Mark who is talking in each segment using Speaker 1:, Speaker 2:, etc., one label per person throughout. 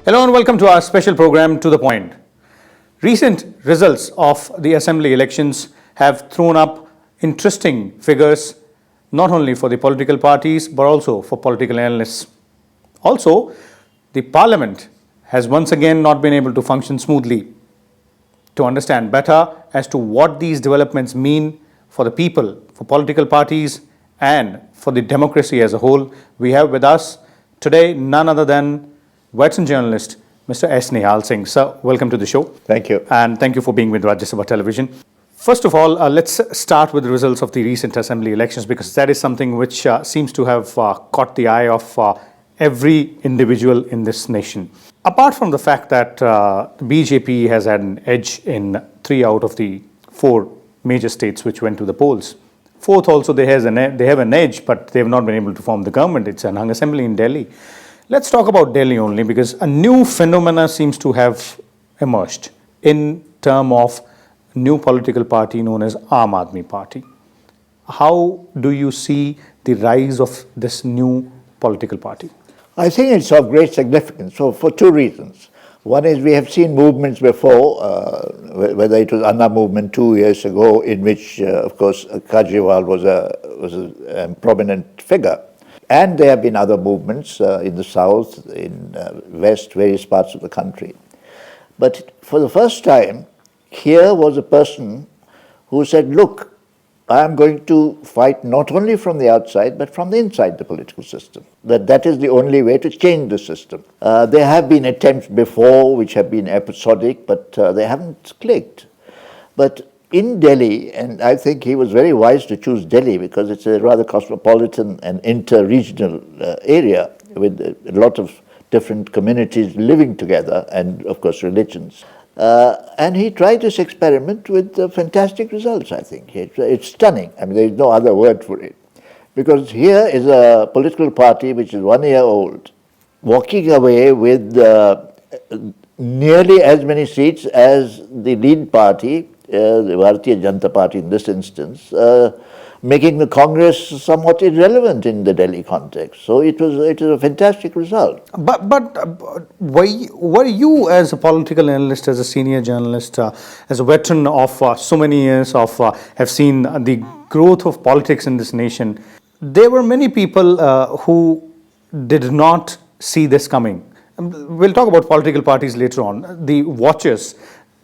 Speaker 1: Hello and welcome to our special program, To The Point. Recent results of the assembly elections have thrown up interesting figures, not only for the political parties, but also for political analysts. Also, the parliament has once again not been able to function smoothly. To understand better as to what these developments mean for the people, for political parties, and for the democracy as a whole, we have with us today none other than veteran journalist, Mr. S Nihal Singh. Sir, welcome to the show.
Speaker 2: Thank you.
Speaker 1: And thank you for being with Rajya Sabha Television. First of all, let's start with the results of the recent assembly elections, because that is something which seems to have caught the eye of every individual in this nation. Apart from the fact that the BJP has had an edge in 3 out of the 4 major states which went to the polls. Fourth also, they have an edge, but they have not been able to form the government. It's an hung assembly in Delhi. Let's talk about Delhi only, because a new phenomena seems to have emerged in terms of new political party known as Aam Aadmi Party. How do you see the rise of this new political party?
Speaker 2: I think it's of great significance for 2 reasons. One is we have seen movements before, whether it was Anna movement 2 years ago, in which, of course, Kajriwal was a prominent figure. And there have been other movements in the south, in west, various parts of the country. But for the first time, here was a person who said, look, I am going to fight not only from the outside, but from the inside the political system. That is the only way to change the system. There have been attempts before which have been episodic, but they haven't clicked. But in Delhi, and I think he was very wise to choose Delhi because it's a rather cosmopolitan and inter-regional area with a lot of different communities living together and, of course, religions. And he tried this experiment with fantastic results, I think. It's stunning. I mean, there is no other word for it. Because here is a political party which is 1 year old, walking away with nearly as many seats as the lead party, the Bharatiya Janata Party in this instance, making the Congress somewhat irrelevant in the Delhi context. So it was a fantastic result.
Speaker 1: But were you, as a political analyst, as a senior journalist, as a veteran of so many years of have seen the growth of politics in this nation, there were many people who did not see this coming. We'll talk about political parties later on. The watchers,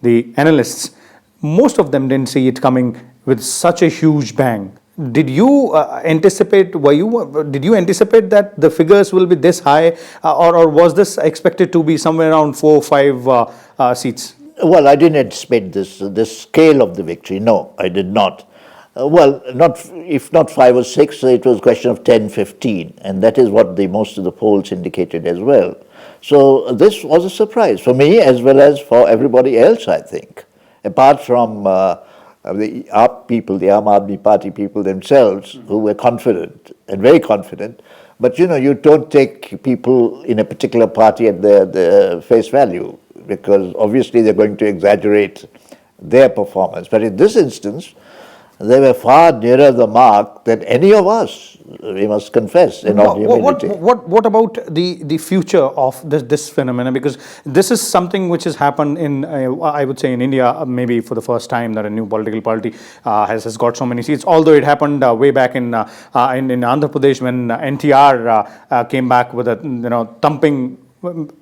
Speaker 1: the analysts, most of them didn't see it coming with such a huge bang. Did you anticipate? Did you anticipate that the figures will be this high, or was this expected to be somewhere around 4 or 5 seats?
Speaker 2: Well, I didn't anticipate this scale of the victory. No, I did not. If not 5 or 6, it was a question of 10, 15, and that is what most of the polls indicated as well. So this was a surprise for me as well as for everybody else, I think. Apart from the Aam Aadmi Party people themselves, who were confident and very confident. But you don't take people in a particular party at their face value, because obviously they're going to exaggerate their performance. But in this instance, they were far nearer the mark than any of us, we must confess, in all humility.
Speaker 1: What about the future of this phenomenon? Because this is something which has happened in, I would say, in India, maybe for the first time that a new political party has got so many seats. Although it happened way back in Andhra Pradesh when NTR came back with a thumping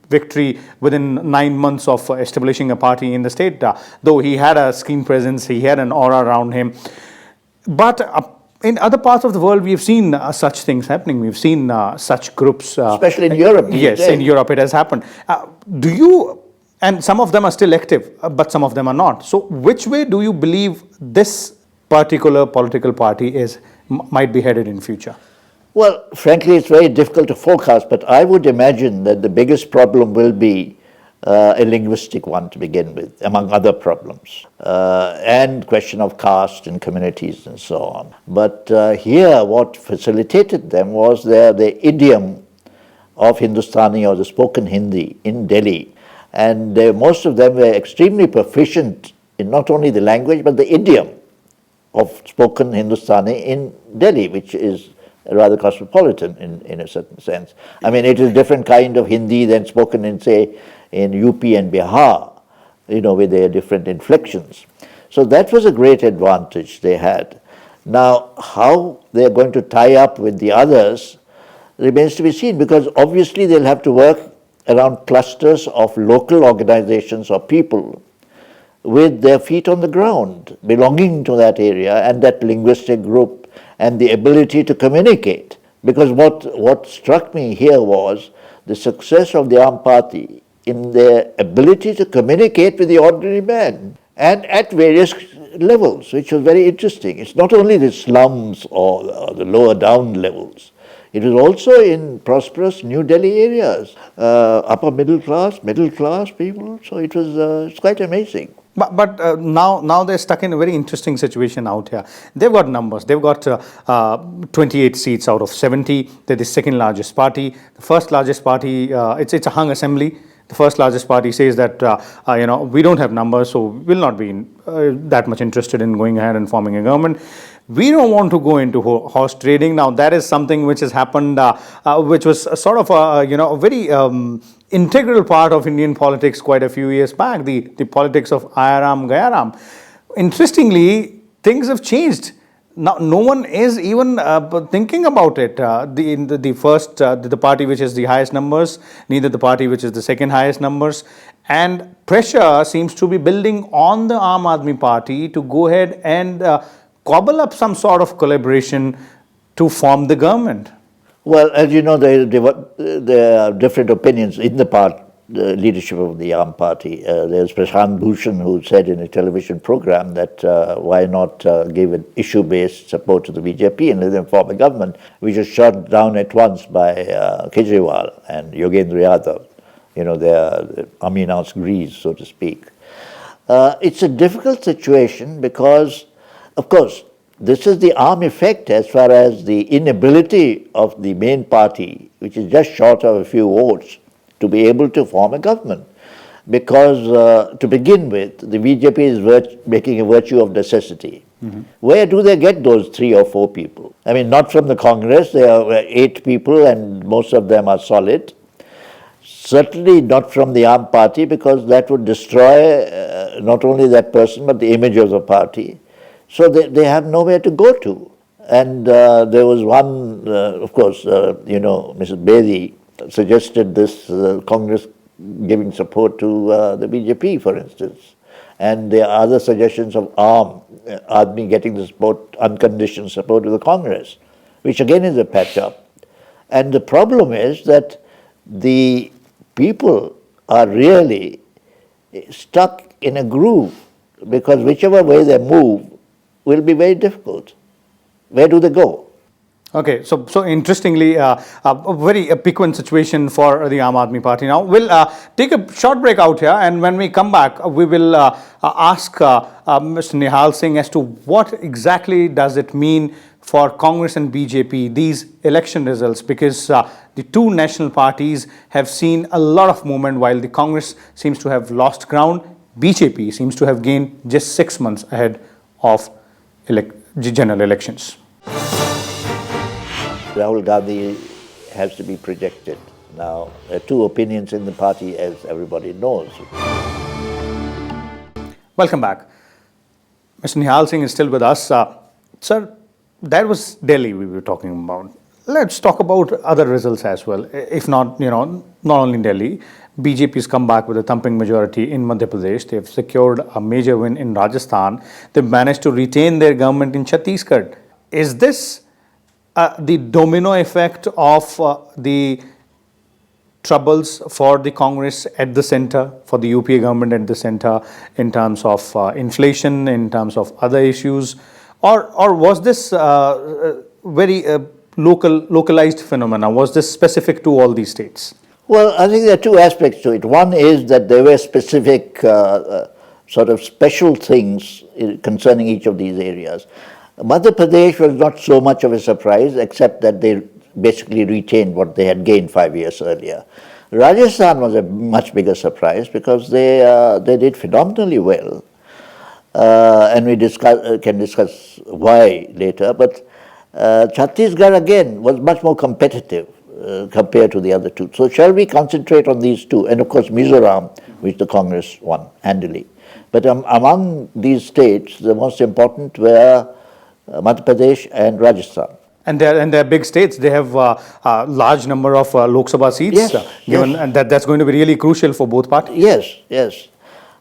Speaker 1: victory within 9 months of establishing a party in the state. Though he had a screen presence, he had an aura around him. But in other parts of the world, we've seen such things happening. We've seen such groups.
Speaker 2: Especially in Europe.
Speaker 1: Yes, in Europe it has happened. And some of them are still active, but some of them are not. So which way do you believe this particular political party might be headed in future?
Speaker 2: Well, frankly, it's very difficult to forecast, but I would imagine that the biggest problem will be a linguistic one to begin with, among other problems, and question of caste and communities and so on. But here, what facilitated them was the idiom of Hindustani or the spoken Hindi in Delhi. And most of them were extremely proficient in not only the language, but the idiom of spoken Hindustani in Delhi, which is rather cosmopolitan in a certain sense. I mean, it is different kind of Hindi than spoken in, say, in UP and Bihar, with their different inflections. So that was a great advantage they had. Now, how they are going to tie up with the others remains to be seen, because obviously they'll have to work around clusters of local organizations or people with their feet on the ground, belonging to that area and that linguistic group, and the ability to communicate. Because what struck me here was the success of the Aam Party in their ability to communicate with the ordinary man, and at various levels, which was very interesting. It's not only the slums or the lower down levels. It was also in prosperous New Delhi areas, upper middle class people. So it was it's quite amazing.
Speaker 1: But now they're stuck in a very interesting situation out here. They've got numbers. They've got 28 seats out of 70. They're the second largest party. The first largest party, it's a hung assembly. The first largest party says that we don't have numbers, so we'll not be that much interested in going ahead and forming a government. We don't want to go into horse trading. Now that is something which has happened, which was sort of a very integral part of Indian politics quite a few years back. The politics of Ayaram Gayaram. Interestingly, things have changed. Now, no one is even thinking about it. The party which is the highest numbers, neither the party which is the second highest numbers, and pressure seems to be building on the Aam Aadmi Party to go ahead and cobble up some sort of collaboration to form the government.
Speaker 2: Well, as you know, there are different opinions in the leadership of the Aam Party. There's Prashant Bhushan, who said in a television program that why not give an issue-based support to the BJP and let them form a government, which was shot down at once by Kejriwal and Yogendra Yadav, their unannounced Grease, so to speak. It's a difficult situation because, of course, this is the Aam effect as far as the inability of the main party, which is just short of a few votes, to be able to form a government. Because to begin with, the BJP is making a virtue of necessity. Mm-hmm. Where do they get those 3 or 4 people? I mean, not from the Congress. There are 8 people and most of them are solid. Certainly not from the Aam Party, because that would destroy not only that person but the image of the party. So they have nowhere to go to. And there was one, of course, Mrs. Bedi suggested this Congress giving support to the BJP, for instance. And there are other suggestions of Aam Aadmi getting the support, unconditional support to the Congress, which again is a patch-up. And the problem is that the people are really stuck in a groove, because whichever way they move will be very difficult. Where do they go?
Speaker 1: Okay, so interestingly, a very piquant situation for the Aam Aadmi Party. Now, we'll take a short break out here, and when we come back, we will ask Mr. Nihal Singh as to what exactly does it mean for Congress and BJP, these election results, because the two national parties have seen a lot of movement, while the Congress seems to have lost ground. BJP seems to have gained just 6 months ahead of general elections.
Speaker 2: Rahul Gandhi has to be projected. Now, there are 2 opinions in the party, as everybody knows.
Speaker 1: Welcome back. Mr. Nihal Singh is still with us. Sir, that was Delhi we were talking about. Let's talk about other results as well. If not, not only in Delhi, BJP has come back with a thumping majority in Madhya Pradesh. They've secured a major win in Rajasthan. They've managed to retain their government in Chhattisgarh. Is this the domino effect of the troubles for the Congress at the center, for the UPA government at the center, in terms of inflation, in terms of other issues, or was this very localized phenomena? Was this specific to all these states?
Speaker 2: Well, I think there are 2 aspects to it. One is that there were specific sort of special things concerning each of these areas. Madhya Pradesh was not so much of a surprise, except that they basically retained what they had gained 5 years earlier. Rajasthan was a much bigger surprise because they did phenomenally well, and we can discuss why later. But Chhattisgarh again was much more competitive compared to the other two. So shall we concentrate on these two? And of course Mizoram, which the Congress won handily. But among these states, the most important were Madhya Pradesh and Rajasthan.
Speaker 1: And they're big states. They have a large number of Lok Sabha seats,
Speaker 2: Yes,
Speaker 1: given,
Speaker 2: yes.
Speaker 1: and that's going to be really crucial for both parties.
Speaker 2: Yes, yes.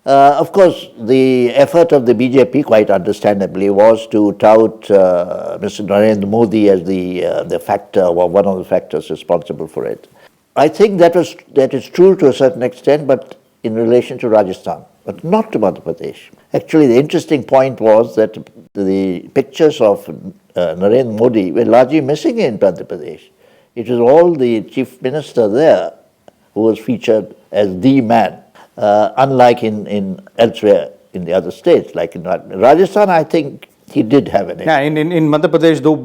Speaker 2: Of course, the effort of the BJP, quite understandably, was to tout Mr. Narendra Modi as the factor, or one of the factors responsible for it. I think that is true to a certain extent, but in relation to Rajasthan, but not to Madhya Pradesh. Actually, the interesting point was that the pictures of Narendra Modi were largely missing in Madhya Pradesh. It was all the chief minister there who was featured as the man. Unlike in elsewhere in the other states, like in Rajasthan, I think he did have an impact.
Speaker 1: Yeah, in Madhya Pradesh, though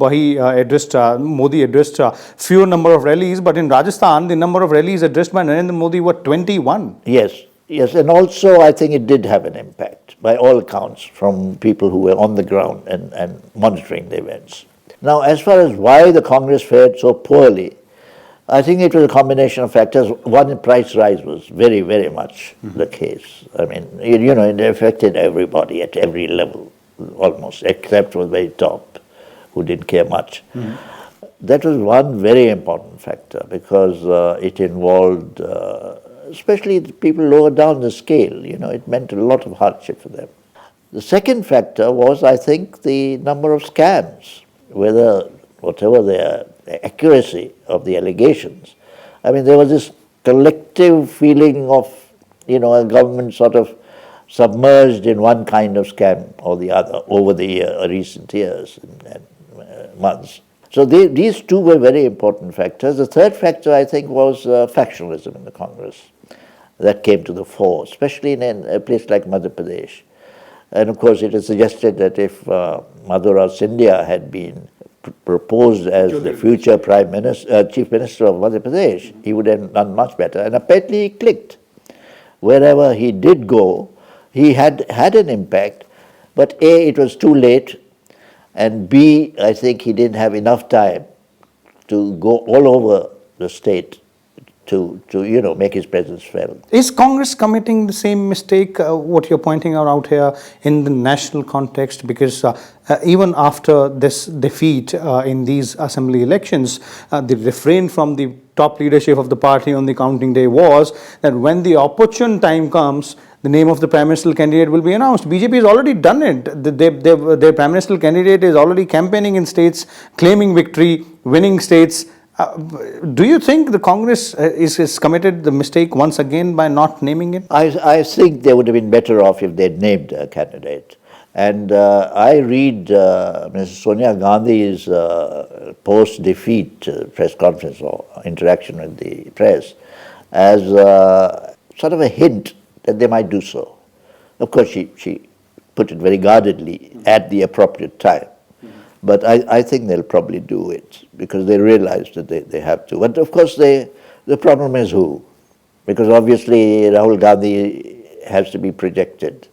Speaker 1: Modi addressed fewer number of rallies, but in Rajasthan, the number of rallies addressed by Narendra Modi were 21.
Speaker 2: Yes, yes, and also I think it did have an impact, by all accounts, from people who were on the ground and monitoring the events. Now, as far as why the Congress fared so poorly, I think it was a combination of factors. One, price rise was very, very much the case. I mean, you know, it affected everybody at every level, almost, except for the very top, who didn't care much. That was one very important factor because it involved, especially the people lower down the scale, you know, it meant a lot of hardship for them. The second factor was, I think, the number of scams, whatever their accuracy of the allegations. I mean, there was this collective feeling of, you know, a government sort of submerged in one kind of scam or the other over the recent years and months. So these two were very important factors. The third factor, I think, was factionalism in the Congress. That came to the fore, especially in a place like Madhya Pradesh. And of course, it is suggested that if Madhuraj Scindia had been proposed as the future chief minister of Madhya Pradesh, he would have done much better. And apparently he clicked. Wherever he did go, he had an impact, but A, it was too late, and B, I think he didn't have enough time to go all over the state to you know, make his presence felt.
Speaker 1: Is Congress committing the same mistake, what you're pointing out here, in the national context? Because even after this defeat in these assembly elections, the refrain from the top leadership of the party on the counting day was that when the opportune time comes, the name of the prime ministerial candidate will be announced. BJP has already done it. Their prime ministerial candidate is already campaigning in states, claiming victory, winning states. Do you think the Congress is committed the mistake once again by not naming it?
Speaker 2: I think they would have been better off if they'd named a candidate. And I read Mrs. Sonia Gandhi's post-defeat press conference or interaction with the press as sort of a hint that they might do so. Of course, she put it very guardedly at the appropriate time. But I think they'll probably do it because they realize that they have to. But of course, the problem is who? Because obviously Rahul Gandhi has to be projected.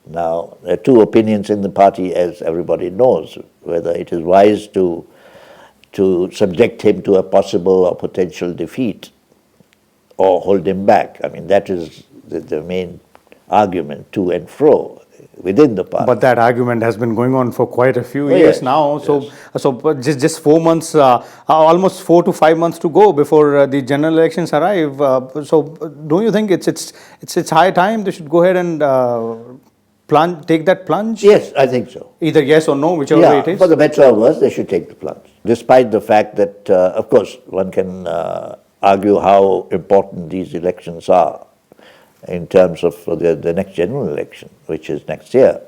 Speaker 2: Now, there are two opinions in the party, as everybody knows, whether it is wise to subject him to a possible or potential defeat or hold him back. I mean, that is the main argument to and fro within the party.
Speaker 1: But that argument has been going on for quite a few years
Speaker 2: yes,
Speaker 1: now. So,
Speaker 2: yes.
Speaker 1: so just 4 months, almost 4 to 5 months to go before the general elections arrive. So, don't you think it's high time they should go ahead and take that plunge?
Speaker 2: Yes, I think so.
Speaker 1: Either yes or no, whichever way it is.
Speaker 2: For the better or worse, they should take the plunge. Despite the fact that, of course, one can argue how important these elections are in terms of the next general election, which is next year.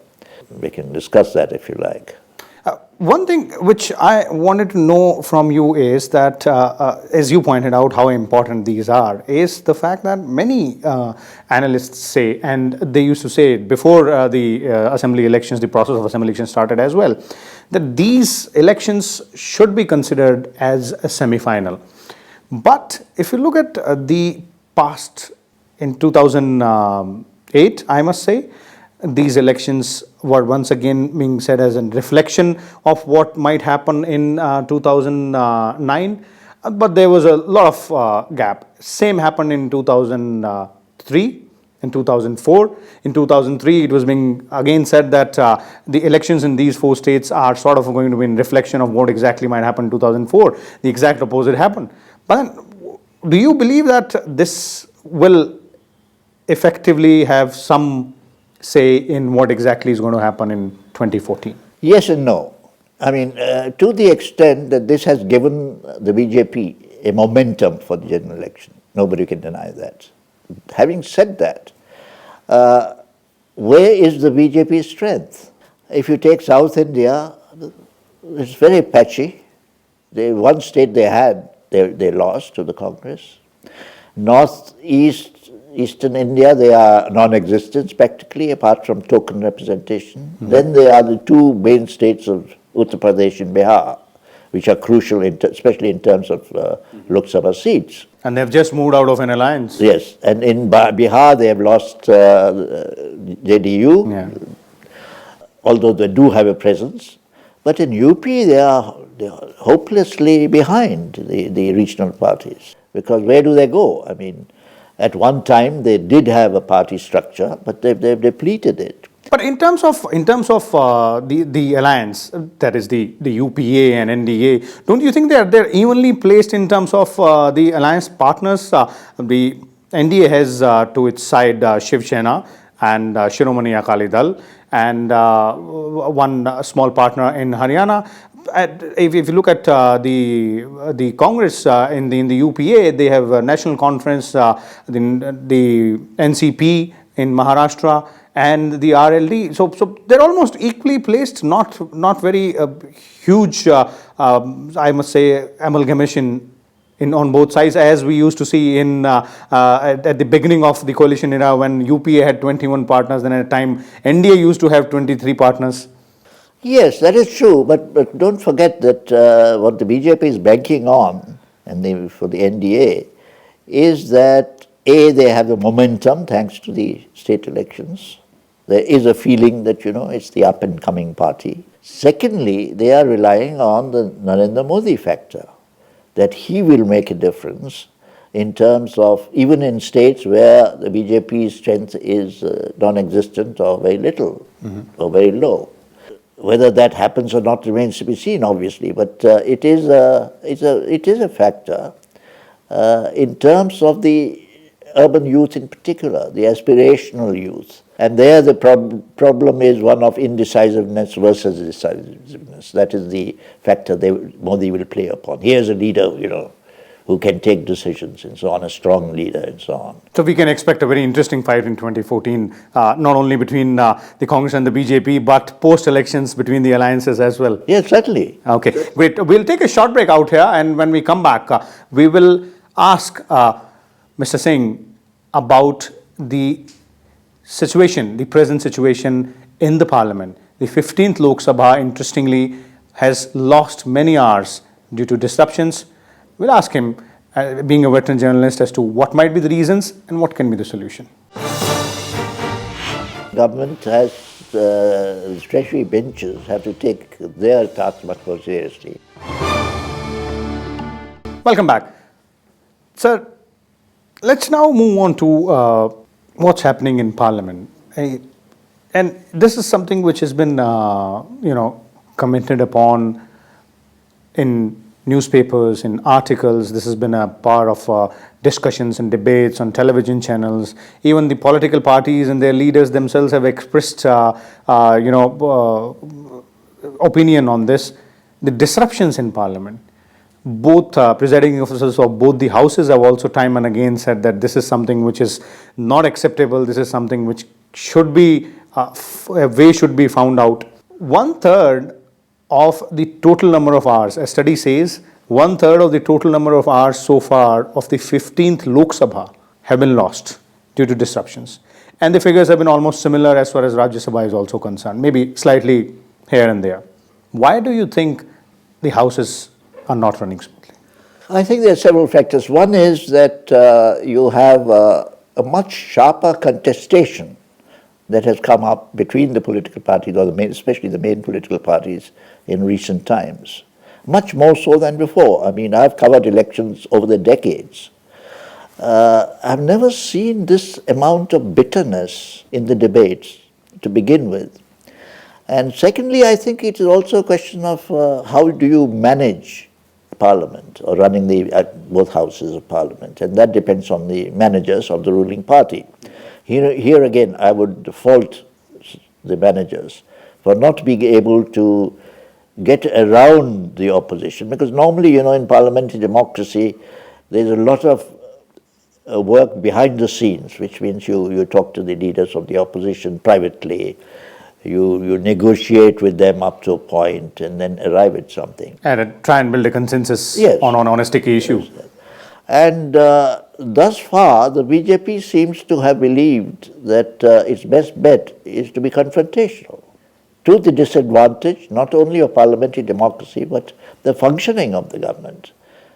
Speaker 2: We can discuss that if you like.
Speaker 1: One thing which I wanted to know from you is that, as you pointed out how important these are, is the fact that many analysts say, and they used to say it before the assembly elections, the process of assembly elections started as well, that these elections should be considered as a semi-final. But if you look at the past, in 2008, I must say, these elections were once again being said as a reflection of what might happen in 2009, but there was a lot of gap. Same happened in 2003, in 2004. In 2003, it was being again said that the elections in these four states are sort of going to be a reflection of what exactly might happen in 2004. The exact opposite happened. But then, do you believe that this will effectively have some say in what exactly is going to happen in 2014?
Speaker 2: Yes and no. I mean, to the extent that this has given the BJP a momentum for the general election. Nobody can deny that. Having said that, where is the BJP's strength? If you take South India, it's very patchy. One state they had, they lost to the Congress. Eastern India, they are non-existent practically, apart from token representation. Mm-hmm. Then there are the two main states of Uttar Pradesh and Bihar, which are crucial, especially in terms of Lok Sabha seats.
Speaker 1: And they've just moved out of an alliance.
Speaker 2: Yes, and in Bihar they have lost JDU, although they do have a presence. But in UP they are hopelessly behind the regional parties. Because where do they go? I mean, at one time they did have a party structure, but they've depleted it.
Speaker 1: But in terms of the alliance, that is the UPA and NDA, don't you think they're evenly placed in terms of the alliance partners? The NDA has to its side Shiv Sena and Shiromani Akali Dal, and one small partner in Haryana. If you look at the Congress in the UPA, they have a National Conference, the NCP in Maharashtra, and the RLD. So they're almost equally placed. Not very huge, I must say, amalgamation on both sides, as we used to see at the beginning of the coalition era, when UPA had 21 partners. Then at a time NDA used to have 23 partners.
Speaker 2: Yes, that is true, but don't forget that what the BJP is banking on, and for the NDA, is that A, they have the momentum thanks to the state elections. There is a feeling that, it's the up-and-coming party. Secondly, they are relying on the Narendra Modi factor, that he will make a difference in terms of, even in states where the BJP's strength is non-existent or very little, or very low. Whether that happens or not remains to be seen, obviously, but it is a factor in terms of the urban youth in particular, the aspirational youth. And there the problem is one of indecisiveness versus decisiveness. That is the factor Modi will play upon. Here's a leader, who can take decisions and so on, a strong leader and so on.
Speaker 1: So we can expect a very interesting fight in 2014, not only between the Congress and the BJP, but post-elections between the alliances as well.
Speaker 2: Yes, certainly.
Speaker 1: Okay, great. We'll take a short break out here, and when we come back, we will ask Mr. Singh about the situation, the present situation in the Parliament. The 15th Lok Sabha, interestingly, has lost many hours due to disruptions. We'll ask him, being a veteran journalist, as to what might be the reasons and what can be the solution.
Speaker 2: Government has, treasury benches have to take their task much more seriously.
Speaker 1: Welcome back. Sir, let's now move on to what's happening in Parliament. And this is something which has been, commented upon in newspapers, in articles. This has been a part of discussions and debates on television channels. Even the political parties and their leaders themselves have expressed, opinion on this. The disruptions in Parliament. Both presiding officers of both the houses have also time and again said that this is something which is not acceptable. This is something which should be, a way should be found out. 1/3 of the total number of hours, a study says 1/3 of the total number of hours so far of the 15th Lok Sabha have been lost due to disruptions. And the figures have been almost similar as far as Rajya Sabha is also concerned, maybe slightly here and there. Why do you think the houses are not running smoothly?
Speaker 2: I think there are several factors. One is that you have a much sharper contestation that has come up between the political parties, or especially the main political parties, in recent times. Much more so than before. I mean, I've covered elections over the decades. I've never seen this amount of bitterness in the debates to begin with. And secondly, I think it is also a question of how do you manage Parliament, or running both houses of Parliament, and that depends on the managers of the ruling party. Here again, I would fault the managers for not being able to get around the opposition, because normally, in parliamentary democracy, there's a lot of work behind the scenes, which means you talk to the leaders of the opposition privately, you negotiate with them up to a point and then arrive at something.
Speaker 1: And try and build a consensus
Speaker 2: Yes.
Speaker 1: on a sticky issue.
Speaker 2: Yes. And thus far, the BJP seems to have believed that its best bet is to be confrontational, to the disadvantage not only of parliamentary democracy, but the functioning of the government.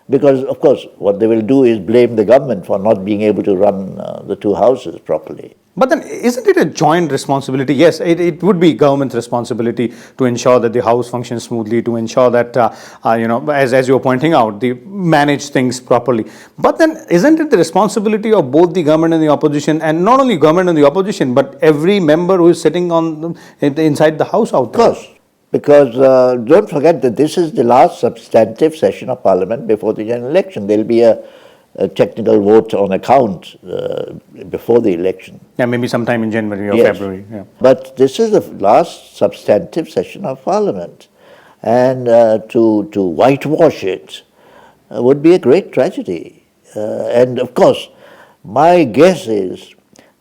Speaker 2: Because, of course, what they will do is blame the government for not being able to run the two houses properly.
Speaker 1: But then, isn't it a joint responsibility? Yes, it would be government's responsibility to ensure that the house functions smoothly, to ensure that, as you were pointing out, they manage things properly. But then, isn't it the responsibility of both the government and the opposition, and not only government and the opposition, but every member who is sitting inside the house out there?
Speaker 2: Of course, because don't forget that this is the last substantive session of Parliament before the general election. There will be a technical vote on account before the election.
Speaker 1: Yeah, maybe sometime in January or
Speaker 2: Yes.
Speaker 1: February. Yeah.
Speaker 2: But this is the last substantive session of Parliament. And to whitewash it would be a great tragedy. And of course, my guess is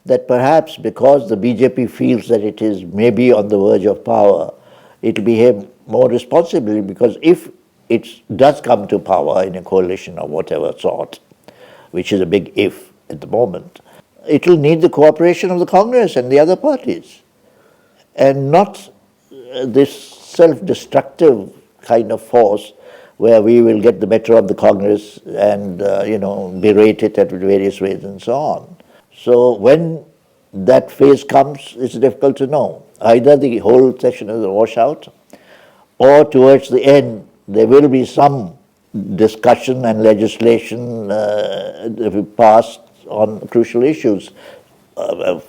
Speaker 2: that perhaps because the BJP feels that it is maybe on the verge of power, it will behave more responsibly, because if it does come to power in a coalition of whatever sort, which is a big if at the moment, it will need the cooperation of the Congress and the other parties, and not this self-destructive kind of force where we will get the better of the Congress and, berate it in various ways and so on. So when that phase comes, it's difficult to know. Either the whole session is a washout, or towards the end, there will be some discussion and legislation passed on crucial issues.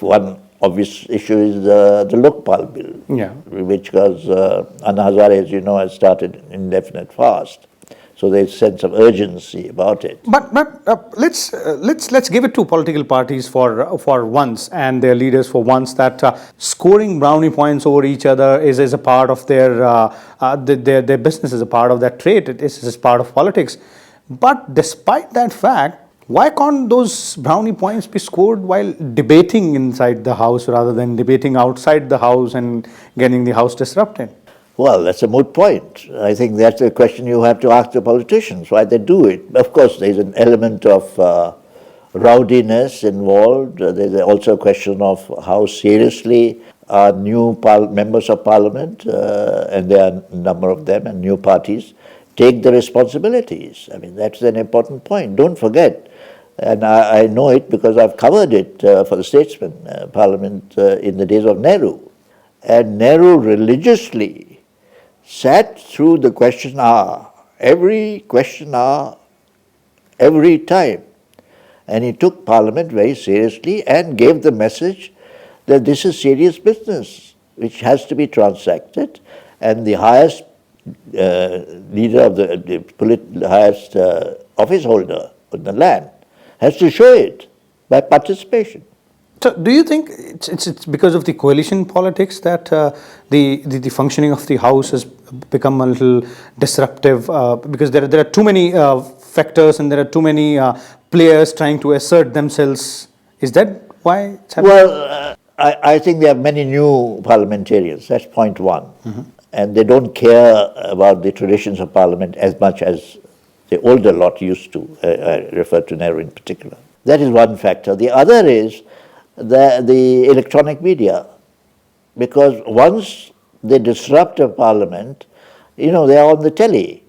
Speaker 2: One obvious issue is the Lokpal bill,
Speaker 1: Yeah.
Speaker 2: which was Anna Hazare, as you know, has started an indefinite fast. So there's a sense of urgency about it.
Speaker 1: But let's give it to political parties for once, and their leaders for once, that scoring brownie points over each other is a part of their business, is a part of their trade. It is part of politics. But despite that fact, why can't those brownie points be scored while debating inside the house rather than debating outside the house and getting the house disrupted?
Speaker 2: Well, that's a moot point. I think that's a question you have to ask the politicians, why they do it. Of course, there's an element of rowdiness involved. There's also a question of how seriously are new members of parliament, and there are a number of them, and new parties, take the responsibilities. I mean, that's an important point. Don't forget, and I know it because I've covered it for the Statesman Parliament in the days of Nehru. And Nehru religiously sat through the question hour, every question hour, every time. And he took Parliament very seriously and gave the message that this is serious business, which has to be transacted, and the highest leader of the highest office holder in the land has to show it by participation.
Speaker 1: So, do you think it's because of the coalition politics that the functioning of the House has become a little disruptive? Because there are too many factors and there are too many players trying to assert themselves. Is that why it's happening?
Speaker 2: Well, I think there are many new parliamentarians. That's point one. Mm-hmm. And they don't care about the traditions of Parliament as much as the older lot used to. I refer to Nehru in particular. That is one factor. The other is the electronic media, because once they disrupt a parliament, they are on the telly,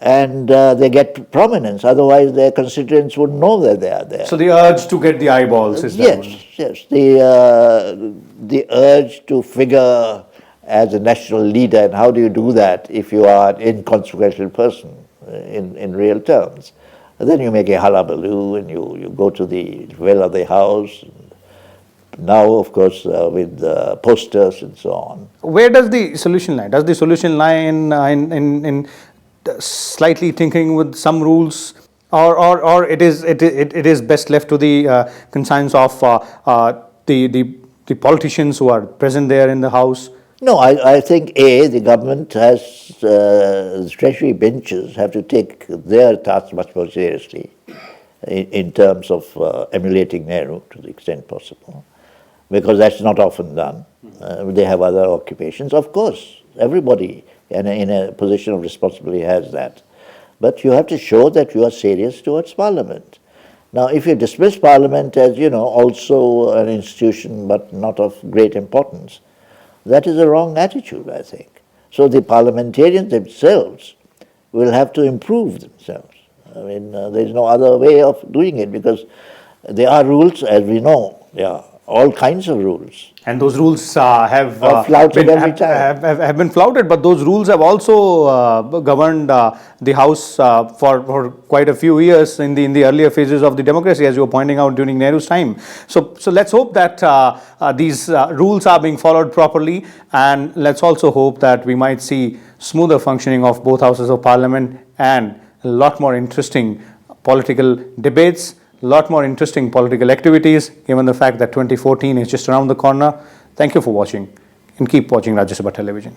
Speaker 2: and they get prominence. Otherwise, their constituents wouldn't know that they are there.
Speaker 1: So the urge to get the eyeballs is there.
Speaker 2: Yes. The urge to figure as a national leader, and how do you do that if you are an inconsequential person in real terms? And then you make a hullabaloo and you go to the well of the house. Now, of course, with posters and so on.
Speaker 1: Where does the solution lie? Does the solution lie in slightly tinkering with some rules, or it is best left to the conscience of the politicians who are present there in the house?
Speaker 2: No, I think the government has, the treasury benches have to take their task much more seriously in terms of emulating Nehru to the extent possible, because that's not often done. They have other occupations. Of course, everybody in a position of responsibility has that. But you have to show that you are serious towards Parliament. Now, if you dismiss Parliament as, also an institution but not of great importance, that is a wrong attitude, I think. So the parliamentarians themselves will have to improve themselves. I mean, there's no other way of doing it, because there are rules, as we know. There are all kinds of rules.
Speaker 1: And those rules have been flouted, but those rules have also governed the House for quite a few years in the earlier phases of the democracy, as you were pointing out during Nehru's time. So let's hope that these rules are being followed properly, and let's also hope that we might see smoother functioning of both houses of Parliament and a lot more interesting political debates, a lot more interesting political activities, given the fact that 2014 is just around the corner. Thank you for watching, and keep watching Rajya Sabha Television.